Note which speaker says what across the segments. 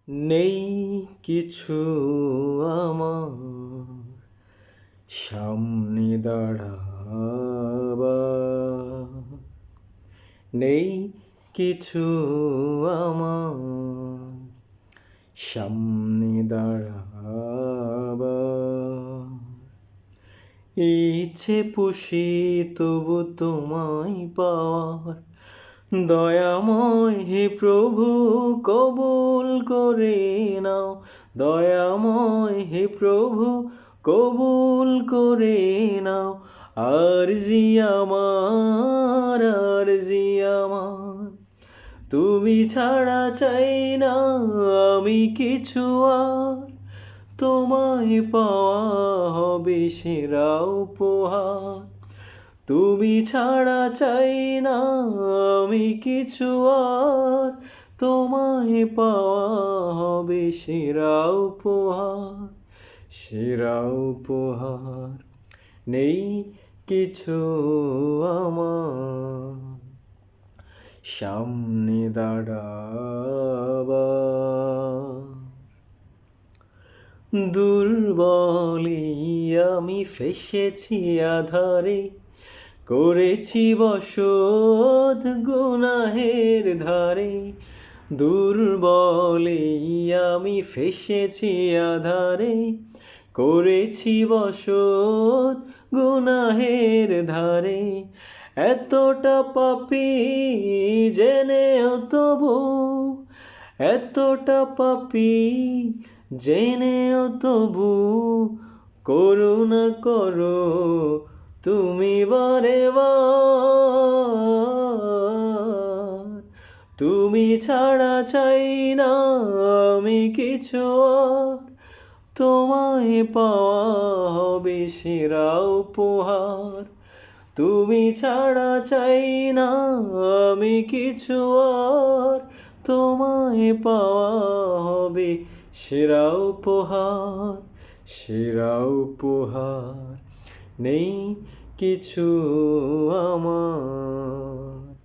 Speaker 1: নেই কিছু আমার সামনে দাঁড়াবার, নেই কিছু আমার সামনে দাঁড়াবার। ইচ্ছে পুষি তবু তোমায় পাওয়ার, দয়াময় হে প্রভু কবুল করে নাও। দয়াময় হে প্রভু কবুল করে নাও। আরজি আমার, আরজি আমার, তুমি ছাড়া চাই না আমি কিছু আর। তোমায় পাওয়া হবে সেরা উপহার। তুমি ছাড়া চাই না আমি কিছু আর। তোমায় পাওয়া হবে সেরা উপহার, সেরা উপহার। নেই কিছু আমার সামনে দাঁড়াবার। দুর্বলী আমি ফেসেছি আধারে, করেছি বসত গুনাহের ধারে। দুর্বলী আমি ফেসেছি আধারে, করেছি বসত গুনাহের ধারে। এতটা পাপী জেনেও তবু, এতটা পাপী জেনেও তবু করুণা করো তুমি বারে বার। তুমি ছাড়া চাই না আমি কিছু আর। তোমায় পাওয়া হবে সেরা উপহার। তুমি ছাড়া চাই না আমি কিছু আর। তোমায় পাওয়া হবে সেরা উপহার, সেরা উপহার। নেই কিছু আমার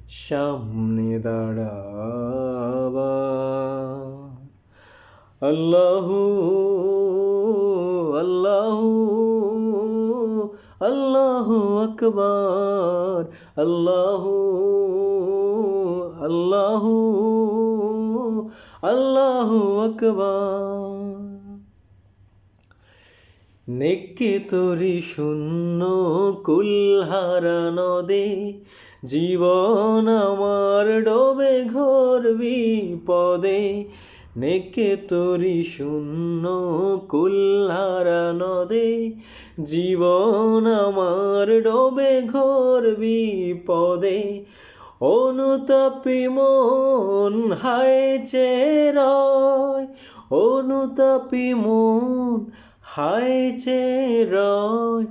Speaker 1: সামনে দাঁড়াবার। আল্লাহু আল্লাহু আল্লাহু আকবার। আল্লাহু আল্লাহু আল্লাহু আকবার। নেকে তরি শূন্য কুলহারা নদে, জীবন আমার ডোবে ঘোর বিপদে। নেকে তরি শূন্য কুলহারা নদে, জীবন আমার ডোবে ঘোর বিপদে। অনুতাপী মন হায় চেরয়, অনুতাপী মন হায় চেরয়।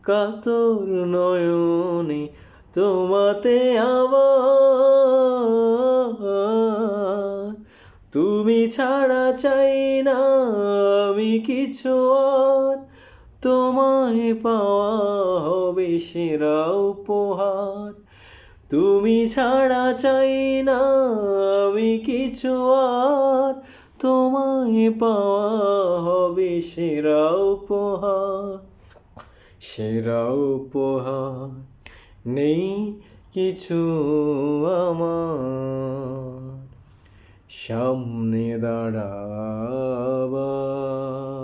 Speaker 1: কাতর নয়নে তোমাতে আবার। তুমি ছাড়া চাই না আমি কিছু আর। তোমায় পাওয়া হবে সেরা উপহার। তুমি ছাড়া চাই না আমি কিছু আর। তোমায় পাওয়া হবে সেরা উপহার, সেরা উপহার। নেই কিছু আমার সামনে দাঁড়াবার।